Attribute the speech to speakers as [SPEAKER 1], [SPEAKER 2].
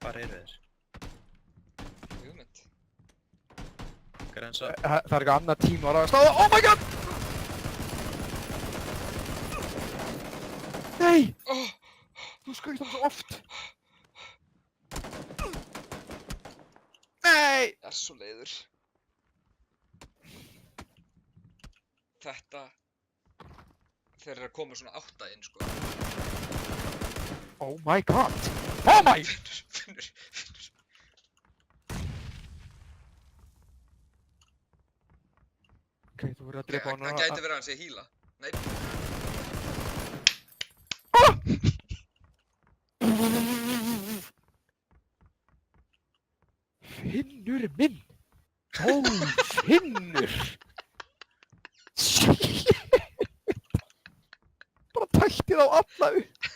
[SPEAKER 1] Hvar eru þeir?
[SPEAKER 2] Hugmynd.
[SPEAKER 1] Grensa.
[SPEAKER 3] Það er eitthvað annað tím á ráðastáða. Oh my god! Nei! Þú skaut hann svo oft. Nei!
[SPEAKER 2] Ég er svo leiður. Þetta... Þeir eru að koma svona 8 inn, sko.
[SPEAKER 3] Oh my god! Oh my!
[SPEAKER 2] Finnur.
[SPEAKER 3] Ok, þú verður að drepa hann.
[SPEAKER 2] Það gæti verið að hann sé híla. Nei.
[SPEAKER 3] Finnur minn! Ó, Finnur! Shit! Bara tætti þá alla upp!